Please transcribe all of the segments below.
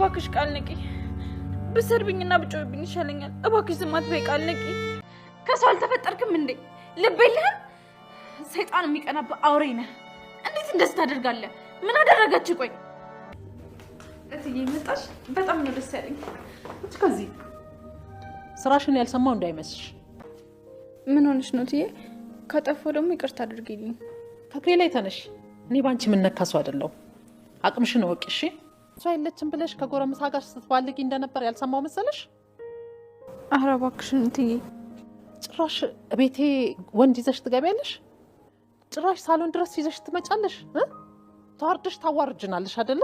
እባክሽ ቃል ንቂ። ብሰርብኝና ብጮህብኝ ይሻለኛል። እባክሽ ዝም አትበይ ቃል ንቂ። ከሰው አልተፈጠርክም እንዴ? ልብ የለህም? ሰይጣን የሚቀናብህ አውሬ ነህ። እንዴት እንደዚህ ታደርጋለህ? ምን አደረገች? ቆይ እትዬ መጣሽ? በጣም ነው ደስ ያለኝ። ከዚህ ስራሽን ያልሰማው እንዳይመስልሽ። ምን ሆነሽ ነው እትዬ? ካጠፋሁ ደግሞ ይቅርታ አድርጊልኝ። ከእግሬ ላይ ተነሽ። እኔ ባንቺ የምነካሱ አይደለሁም። አቅምሽን እወቂ እሺ። እሷ የለችም ብለሽ ከጎረምሳ ጋር ስትባልጊ እንደነበር ያልሰማው መሰለሽ? ኧረ እባክሽን እትዬ። ጭራሽ ቤቴ ወንድ ይዘሽ ትገቢያለሽ? ጭራሽ ሳሎን ድረስ ይዘሽ ትመጫለሽ? ተዋርደሽ ታዋርጅናለሽ አይደለ?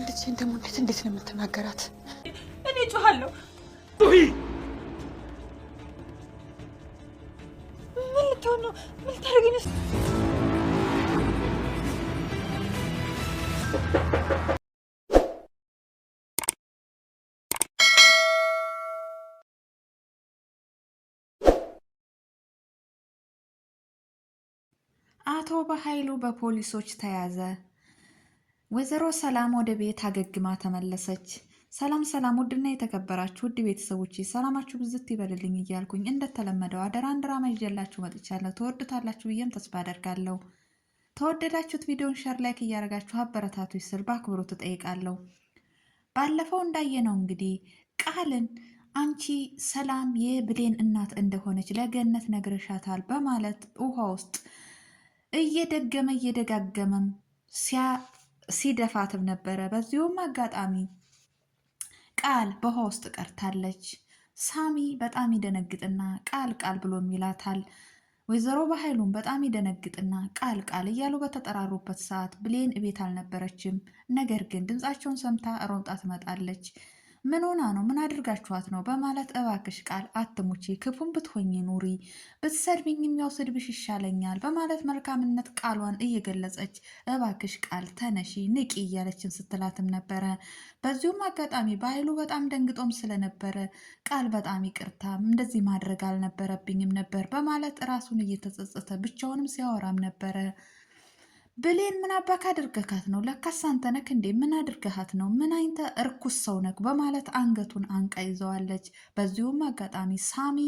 ልጄን ደግሞ እንዴት ነው የምትናገራት? እኔ ጮሃለሁ። ምን ልትሆን ነው? ምን ልታደርጊ ነው? አቶ በኃይሉ በፖሊሶች ተያዘ። ወይዘሮ ሰላም ወደ ቤት አገግማ ተመለሰች። ሰላም ውድና የተከበራችሁ ውድ ቤተሰቦች ሰላማችሁ ብዝት ይበልልኝ እያልኩኝ እንደተለመደው አደራን ድራማ ይዤላችሁ መጥቻለሁ። ተወዱታላችሁ ብዬም ተስፋ አደርጋለሁ። ተወደዳችሁት ቪዲዮን ሸር፣ ላይክ እያደረጋችሁ አበረታቶች ስል በአክብሮት እጠይቃለሁ። ባለፈው እንዳየነው እንግዲህ ቃልን አንቺ ሰላም የብሌን እናት እንደሆነች ለገነት ነግረሻታል በማለት ውሃ ውስጥ እየደጋገመም ሲደፋትም ነበረ። በዚሁም አጋጣሚ ቃል በውሃ ውስጥ ቀርታለች። ሳሚ በጣም ይደነግጥና ቃል ብሎም ይላታል። ወይዘሮ በኃይሉም በጣም ይደነግጥና ቃል እያሉ በተጠራሩበት ሰዓት ብሌን እቤት አልነበረችም። ነገር ግን ድምፃቸውን ሰምታ ሮምጣ ትመጣለች። ምን ሆና ነው? ምን አድርጋችኋት ነው? በማለት እባክሽ ቃል አትሙቺ፣ ክፉን ብትሆኝ ኑሪ፣ ብትሰድብኝ የሚያውስድብሽ ይሻለኛል በማለት መልካምነት ቃሏን እየገለጸች እባክሽ ቃል ተነሺ ንቂ እያለችን ስትላትም ነበረ። በዚሁም አጋጣሚ በኃይሉ በጣም ደንግጦም ስለነበረ ቃል በጣም ይቅርታ፣ እንደዚህ ማድረግ አልነበረብኝም ነበር በማለት ራሱን እየተጸጸተ ብቻውንም ሲያወራም ነበረ። ብሌን ምን አባክ አድርገካት ነው? ለካስ አንተ ነክ እንዴ? ምን አድርገሃት ነው? ምን አይንተ እርኩስ ሰው ነክ? በማለት አንገቱን አንቃ ይዘዋለች። በዚሁም አጋጣሚ ሳሚ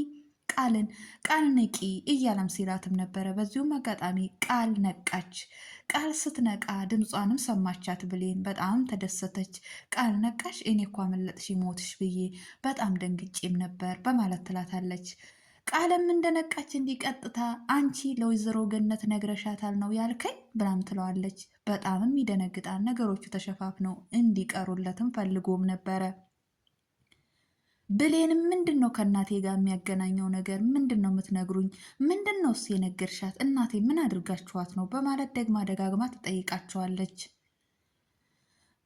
ቃልን ቃል ንቂ እያለም ሲላትም ነበረ። በዚሁም አጋጣሚ ቃል ነቃች። ቃል ስትነቃ ድምጿንም ሰማቻት። ብሌን በጣም ተደሰተች። ቃል ነቃሽ? እኔ እኮ አመለጥሽ ሞትሽ ብዬ በጣም ደንግጬም ነበር በማለት ትላታለች። ቃለም እንደነቃች እንዲቀጥታ አንቺ ለወይዘሮ ገነት ነግረሻታል ነው ያልከኝ ብላም ትለዋለች። በጣምም ይደነግጣል። ነገሮቹ ተሸፋፍነው እንዲቀሩለትም ፈልጎም ነበረ። ብሌንም ምንድን ነው ከእናቴ ጋር የሚያገናኘው ነገር? ምንድን ነው የምትነግሩኝ? ምንድን ነው እሱ የነገርሻት? እናቴ ምን አድርጋችኋት ነው? በማለት ደግማ ደጋግማ ትጠይቃቸዋለች።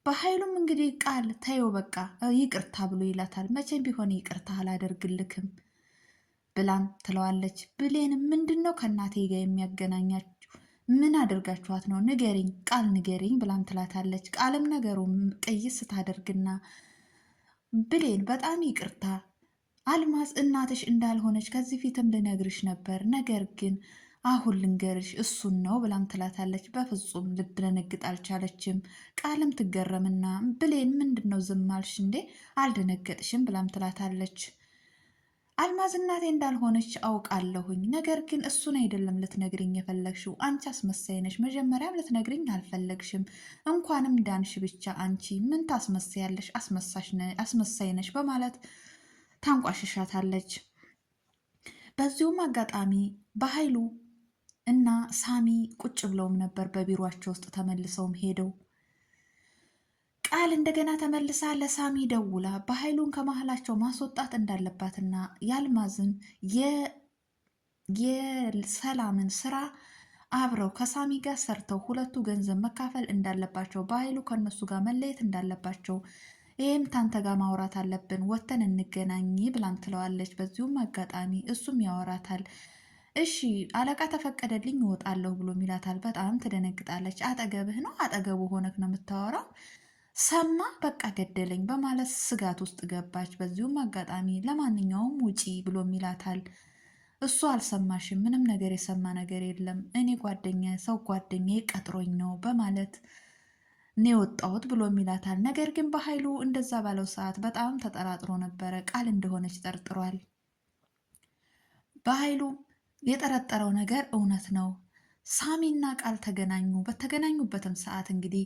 በኃይሉም እንግዲህ ቃል ተይው በቃ ይቅርታ ብሎ ይላታል። መቼም ቢሆን ይቅርታ አላደርግልክም ብላም ትለዋለች። ብሌንም ምንድን ነው ከእናቴ ጋር የሚያገናኛችሁ? ምን አድርጋችኋት ነው? ንገሪኝ ቃል ንገሪኝ ብላም ትላታለች። ቃልም ነገሩም ቅይስ ስታደርግና ብሌን በጣም ይቅርታ አልማዝ እናትሽ እንዳልሆነች ከዚህ ፊትም ልነግርሽ ነበር፣ ነገር ግን አሁን ልንገርሽ እሱን ነው ብላም ትላታለች። በፍጹም ልትደነግጥ አልቻለችም። ቃልም ትገረምና ብሌን ምንድን ነው ዝም አልሽ እንዴ? አልደነገጥሽም ብላም ትላታለች። አልማዝ እናቴ እንዳልሆነች አውቃለሁኝ፣ ነገር ግን እሱን አይደለም ልትነግርኝ የፈለግሽው። አንቺ አስመሳይ ነሽ። መጀመሪያም ልትነግርኝ አልፈለግሽም። እንኳንም ዳንሽ ብቻ አንቺ ምን ታስመሳያለሽ? አስመሳይ ነሽ በማለት ታንቋሽሻታለች። በዚሁም አጋጣሚ በኃይሉ እና ሳሚ ቁጭ ብለውም ነበር በቢሮአቸው ውስጥ ተመልሰውም ሄደው ቃል እንደገና ተመልሳ ለሳሚ ደውላ በኃይሉን ከመሀላቸው ማስወጣት እንዳለባትና የአልማዝን የሰላምን ስራ አብረው ከሳሚ ጋር ሰርተው ሁለቱ ገንዘብ መካፈል እንዳለባቸው፣ በኃይሉ ከነሱ ጋር መለየት እንዳለባቸው፣ ይህም ታንተ ጋር ማውራት አለብን ወተን እንገናኝ ብላም ትለዋለች። በዚሁም አጋጣሚ እሱም ያወራታል። እሺ አለቃ ተፈቀደልኝ እወጣለሁ ብሎ ይላታል። በጣም ትደነግጣለች። አጠገብህ ነው? አጠገቡ ሆነክ ነው የምታወራው? ሰማ በቃ ገደለኝ በማለት ስጋት ውስጥ ገባች። በዚሁም አጋጣሚ ለማንኛውም ውጪ ብሎ ይላታል። እሱ አልሰማሽም፣ ምንም ነገር የሰማ ነገር የለም፣ እኔ ሰው ጓደኛዬ ቀጥሮኝ ነው በማለት ነው የወጣሁት ብሎ ይላታል። ነገር ግን በኃይሉ እንደዛ ባለው ሰዓት በጣም ተጠራጥሮ ነበረ። ቃል እንደሆነች ጠርጥሯል። በኃይሉ የጠረጠረው ነገር እውነት ነው። ሳሚና ቃል ተገናኙ። በተገናኙበትም ሰዓት እንግዲህ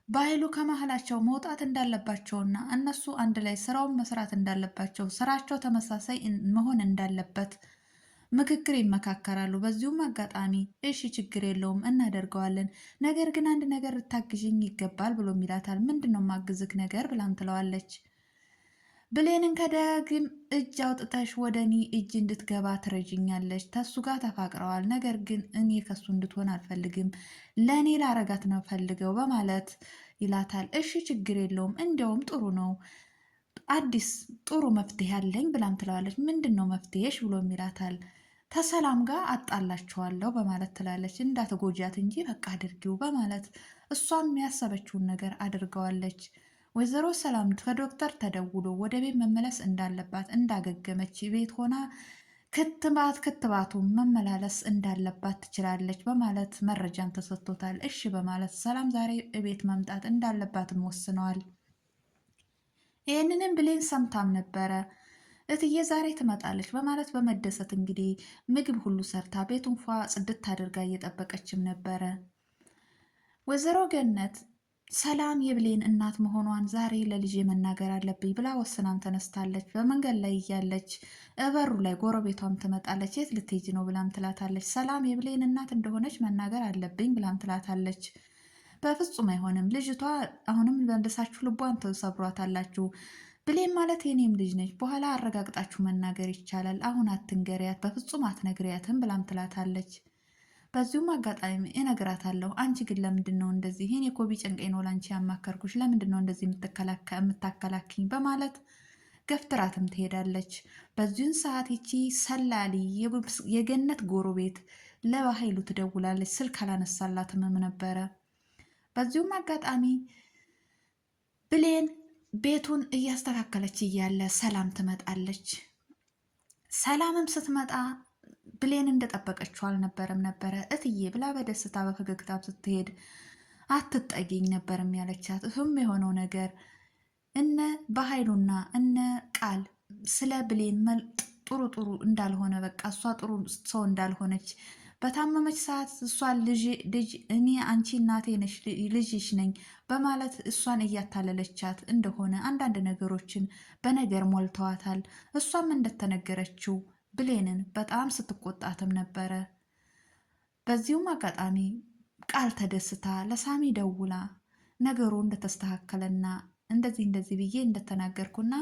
በኃይሉ ከመሀላቸው መውጣት እንዳለባቸውና እነሱ አንድ ላይ ስራውን መስራት እንዳለባቸው፣ ስራቸው ተመሳሳይ መሆን እንዳለበት ምክክር ይመካከራሉ። በዚሁም አጋጣሚ እሺ ችግር የለውም እናደርገዋለን፣ ነገር ግን አንድ ነገር ልታግዥኝ ይገባል ብሎ ይላታል። ምንድን ነው የማግዝክ ነገር ብላም ትለዋለች። ብሌንን ከዳግም እጅ አውጥተሽ ወደ እኔ እጅ እንድትገባ ትረጅኛለች። ተሱ ጋር ተፋቅረዋል፣ ነገር ግን እኔ ከሱ እንድትሆን አልፈልግም፣ ለእኔ ላረጋት ነው ፈልገው በማለት ይላታል። እሺ ችግር የለውም እንዲያውም ጥሩ ነው፣ አዲስ ጥሩ መፍትሄ አለኝ ብላም ትለዋለች። ምንድን ነው መፍትሄሽ ብሎ ይላታል። ተሰላም ጋር አጣላቸዋለሁ በማለት ትላለች። እንዳትጎጃት እንጂ በቃ አድርጊው በማለት እሷም ያሰበችውን ነገር አድርገዋለች። ወይዘሮ ሰላም ከዶክተር ተደውሎ ወደ ቤት መመለስ እንዳለባት፣ እንዳገገመች ቤት ሆና ክትባቱን መመላለስ እንዳለባት ትችላለች በማለት መረጃን ተሰጥቶታል። እሺ በማለት ሰላም ዛሬ ቤት መምጣት እንዳለባትም ወስነዋል። ይህንንም ብሌን ሰምታም ነበረ። እትዬ ዛሬ ትመጣለች በማለት በመደሰት እንግዲህ ምግብ ሁሉ ሰርታ ቤቱን ፏ ጽድት አድርጋ እየጠበቀችም ነበረ። ወይዘሮ ገነት ሰላም የብሌን እናት መሆኗን ዛሬ ለልጄ መናገር አለብኝ ብላ ወስናም ተነስታለች። በመንገድ ላይ እያለች እበሩ ላይ ጎረቤቷም ትመጣለች። የት ልትሄጂ ነው ብላም ትላታለች። ሰላም የብሌን እናት እንደሆነች መናገር አለብኝ ብላም ትላታለች። በፍጹም አይሆንም፣ ልጅቷ አሁንም መልሳችሁ ልቧን ተሰብሯታላችሁ። ብሌን ማለት የኔም ልጅ ነች፣ በኋላ አረጋግጣችሁ መናገር ይቻላል፣ አሁን አትንገሪያት፣ በፍጹም አትነግሪያትም ብላም ትላታለች። በዚሁም አጋጣሚ እነግራታለሁ። አንቺ ግን ለምንድን ነው እንደዚህ? ይሄን እኮ ቢጨንቀኝ ነው ላንቺ ያማከርኩሽ፣ ለምንድን ነው እንደዚህ የምታከላክኝ? በማለት ገፍትራትም ትሄዳለች። በዚሁን ሰዓት ይቺ ሰላሊ የገነት ጎረቤት ለኃይሉ ትደውላለች። ስልክ አላነሳላትም ነበረ። በዚሁም አጋጣሚ ብሌን ቤቱን እያስተካከለች እያለ ሰላም ትመጣለች። ሰላምም ስትመጣ ብሌን እንደጠበቀችው አልነበረም ነበረ። እትዬ ብላ በደስታ በፈገግታ ስትሄድ አትጠጊኝ ነበርም ያለቻት። እሱም የሆነው ነገር እነ በኃይሉና እነ ቃል ስለ ብሌን ጥሩ እንዳልሆነ፣ በቃ እሷ ጥሩ ሰው እንዳልሆነች፣ በታመመች ሰዓት እሷን ልጅ እኔ አንቺ እናቴ ነሽ ልጅሽ ነኝ በማለት እሷን እያታለለቻት እንደሆነ አንዳንድ ነገሮችን በነገር ሞልተዋታል። እሷም እንደተነገረችው ብሌንን በጣም ስትቆጣትም ነበረ። በዚሁም አጋጣሚ ቃል ተደስታ ለሳሚ ደውላ ነገሩ እንደተስተካከለና እንደዚህ ብዬ እንደተናገርኩና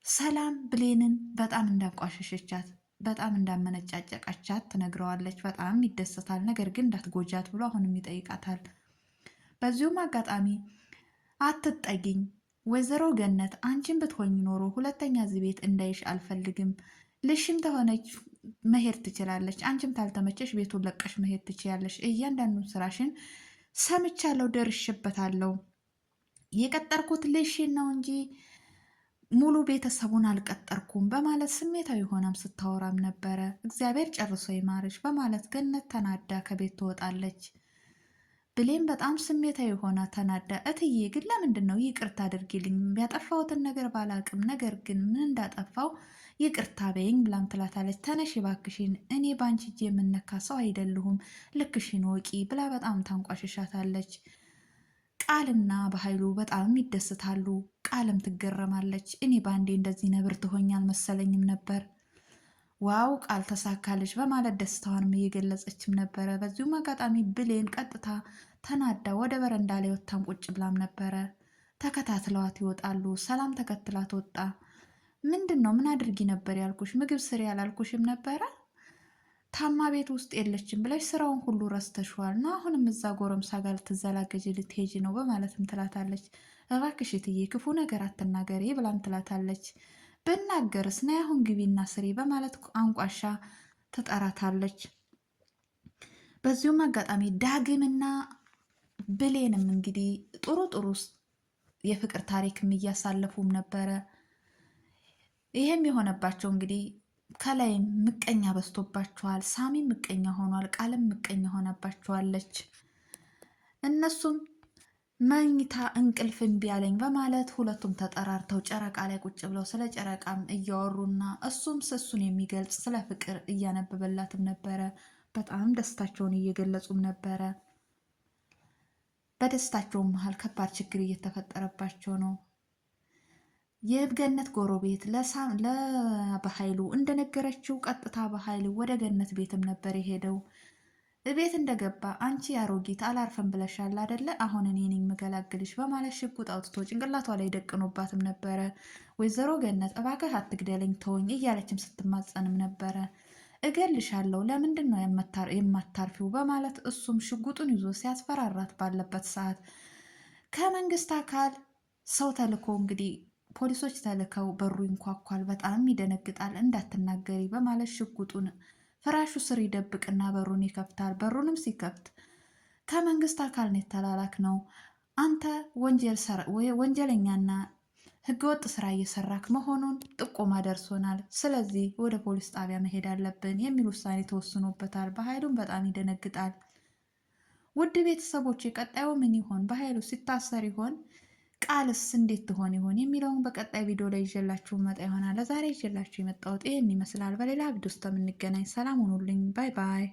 ሰላም ብሌንን በጣም እንዳቋሸሸቻት፣ በጣም እንዳመነጫጨቃቻት ትነግረዋለች። በጣም ይደሰታል። ነገር ግን እንዳትጎጃት ብሎ አሁንም ይጠይቃታል። በዚሁም አጋጣሚ አትጠጊኝ ወይዘሮ ገነት፣ አንቺን ብትሆኝ ኖሮ ሁለተኛ እዚህ ቤት እንዳይሽ አልፈልግም። ልሽም ተሆነች መሄድ ትችላለች። አንቺም ታልተመቸሽ ቤቱን ለቀሽ መሄድ ትችያለሽ። እያንዳንዱን ስራሽን ሰምቻለሁ፣ ደርሽበታለሁ። የቀጠርኩት ልሽን ነው እንጂ ሙሉ ቤተሰቡን አልቀጠርኩም በማለት ስሜታዊ ሆናም ስታወራም ነበረ። እግዚአብሔር ጨርሶ ይማርሽ በማለት ገነት ተናዳ ከቤት ትወጣለች። ብሌን በጣም ስሜታዊ ሆና ተናዳ፣ እትዬ ግን ለምንድን ነው ይቅርታ አድርጊልኝ፣ ያጠፋሁትን ነገር ባላቅም፣ ነገር ግን ምን እንዳጠፋው ይቅርታ በይኝ ብላም ትላታለች። ተነሽ ባክሽን፣ እኔ በአንቺ እጅ የምነካ ሰው አይደለሁም፣ ልክሽን ወቂ ብላ በጣም ታንቋሽሻታለች። ቃልና በኃይሉ በጣም ይደስታሉ። ቃልም ትገረማለች። እኔ በአንዴ እንደዚህ ነብር ትሆኝ አልመሰለኝም ነበር፣ ዋው ቃል ተሳካለች በማለት ደስታዋንም እየገለጸችም ነበረ። በዚሁም አጋጣሚ ብሌን ቀጥታ ተናዳ ወደ በረንዳ ላይ ወጥታም ቁጭ ብላም ነበረ። ተከታትለዋት ይወጣሉ። ሰላም ተከትላት ወጣ። ምንድን ነው ምን አድርጊ ነበር ያልኩሽ? ምግብ ስሪ ያላልኩሽም ነበረ? ታማ ቤት ውስጥ የለችም ብለሽ ስራውን ሁሉ ረስተሽዋል ነው? አሁንም እዛ ጎረምሳ ጋር ልትዘላገጅ ልትሄጂ ነው በማለትም ትላታለች። እባክሽ እትዬ ክፉ ነገር አትናገሪ ብላም ትላታለች። ብናገርስ ነይ አሁን ግቢና ስሪ በማለት አንቋሻ ትጠራታለች። በዚሁም አጋጣሚ ዳግምና ብሌንም እንግዲህ ጥሩ የፍቅር ታሪክም እያሳለፉም ነበረ። ይህም የሆነባቸው እንግዲህ ከላይም ምቀኛ በዝቶባቸዋል። ሳሚም ምቀኛ ሆኗል። ቃልም ምቀኛ ሆነባቸዋለች። እነሱም መኝታ እንቅልፍ እምቢ አለኝ በማለት ሁለቱም ተጠራርተው ጨረቃ ላይ ቁጭ ብለው ስለ ጨረቃም እያወሩና እሱም ስሱን የሚገልጽ ስለ ፍቅር እያነበበላትም ነበረ። በጣም ደስታቸውን እየገለጹም ነበረ። በደስታቸውም መሀል ከባድ ችግር እየተፈጠረባቸው ነው። የገነት ጎረቤት ለበኃይሉ እንደነገረችው ቀጥታ በኃይሉ ወደ ገነት ቤትም ነበር የሄደው። ቤት እንደገባ አንቺ አሮጊት አላርፈን ብለሻል አደለ? አሁን እኔ ነኝ የምገላግልሽ በማለት ሽጉጥ አውጥቶ ጭንቅላቷ ላይ ደቅኖባትም ነበረ። ወይዘሮ ገነት እባክህ አትግደለኝ ተወኝ እያለችም ስትማጸንም ነበረ። እገልሻለሁ ለምንድን ነው የማታርፊው? በማለት እሱም ሽጉጡን ይዞ ሲያስፈራራት ባለበት ሰዓት ከመንግስት አካል ሰው ተልኮ እንግዲህ ፖሊሶች ተልከው በሩ ይንኳኳል። በጣም ይደነግጣል። እንዳትናገሪ በማለት ሽጉጡን ፍራሹ ስር ይደብቅና በሩን ይከፍታል። በሩንም ሲከፍት ከመንግስት አካል ነው የተላላክ ነው፣ አንተ ወንጀለኛና ህገወጥ ስራ እየሰራክ መሆኑን ጥቆማ ደርሶናል፣ ስለዚህ ወደ ፖሊስ ጣቢያ መሄድ አለብን የሚል ውሳኔ ተወስኖበታል። በኃይሉም በጣም ይደነግጣል። ውድ ቤተሰቦች ቀጣዩ ምን ይሆን? በኃይሉ ሲታሰር ይሆን? ቃልስ እንዴት ትሆን ይሆን የሚለውን በቀጣይ ቪዲዮ ላይ ይዤላችሁ መጣ ይሆናል። ለዛሬ ይዤላችሁ የመጣሁት ይህን ይመስላል። በሌላ ቪዲዮ ውስጥ የምንገናኝ። ሰላም ሁኑልኝ። ባይ ባይ።